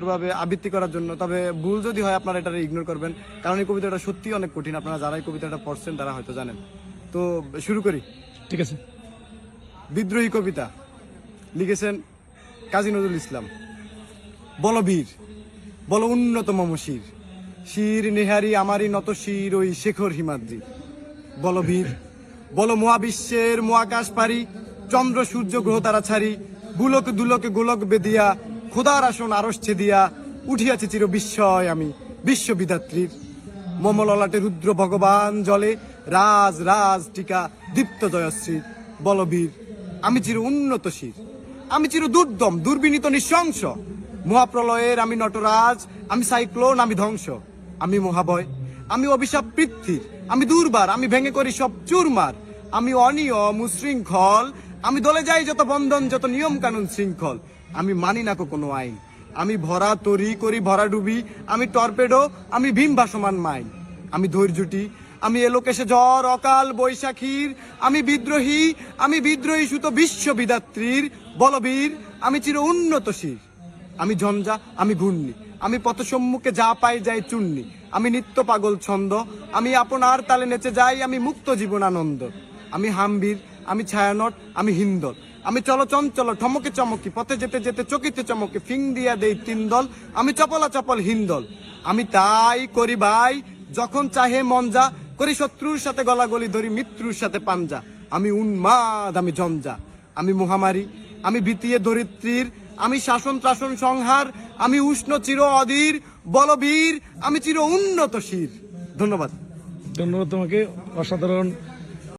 ছোটভাবে আবৃত্তি করার জন্য। তবে ভুল যদি হয় আপনারা এটা ইগনোর করবেন, কারণ এই কবিতাটা সত্যি অনেক কঠিন। আপনারা যারা এই কবিতাটা পড়ছেন তারা হয়তো জানেন। তো শুরু করি। ঠিক আছে। বিদ্রোহী কবিতা লিখেছেন কাজী নজরুল ইসলাম। বল বীর, বল উন্নত মম শির, শির নেহারি আমারই নত শির ওই শেখর হিমাদ্রি। বল বীর, বল মহাবিশ্বের মহাকাশ পারি, চন্দ্র সূর্য গ্রহ তারা ছাড়ি, বুলক দুলকে গোলক বেদিয়া, খোদার আসন আরশ ছেদিয়া, উঠিয়াছে চির বিস্ময় আমি বিশ্ববিধাত্রীর। মম ললাটে রুদ্র ভগবান জলে, রাজ রাজ টিকা দীপ্ত জয়শ্রী। বলবীর, আমি চির উন্নত শির, আমি চির দুর্দম দুর্বিনীত নৃশংস, মহাপ্রলয়ের আমি নটরাজ, আমি সাইক্লোন, আমি ধ্বংস, আমি মহাবয়, আমি অভিশাপ পৃথ্বীর, আমি দুর্বার, আমি ভেঙে করি সব চুরমার, আমি অনিয়ম উশৃঙ্খল, আমি দলে যাই যত বন্ধন যত নিয়ম কানুন শৃঙ্খল, আমি মানি না কোনো আইন, আমি ভরা তরি করি ভরা ডুবি, আমি টর্পেডো, আমি ভীম ভাসমান মাইন, আমি ধৈর্যটি, আমি এলোকেশে ঝড় অকাল বৈশাখীর, আমি বিদ্রোহী সুত বিশ্ববিধাত্রীর। বলবীর, আমি চির উন্নত শির, আমি ঝঞ্ঝা, আমি ঘূর্ণি, আমি পথ সম্মুখে যা পাই যাই চূর্ণি, আমি নিত্য পাগল ছন্দ, আমি আপনার তালে নেচে যাই, আমি মুক্ত জীবনানন্দ, আমি হামবীর, আমি ছায়ানট, আমি হিন্দল, আমি চলচঞ্চল ঠমকে চমকি, পথে যেতে যেতে চকিতে চমকে ফিং দিয়া দেই তিন দল, আমি চপলা চপল হিন্দল, আমি তাই করি ভাই যখন চাহে মন যা, করি শত্রুর সাথে গলাগলি ধরি মৃত্যুর সাথে পাঞ্জা, আমি উন্মাদ, আমি ঝঞ্ঝা, আমি মহামারী, আমি ভীতিয়ে ধরিত্রীর, আমি শাসন ত্রাসন সংহার, আমি উষ্ণ চির অধীর। বলবীর, আমি চির উন্নত শির। ধন্যবাদ। ধন্যবাদ তোমাকে, অসাধারণ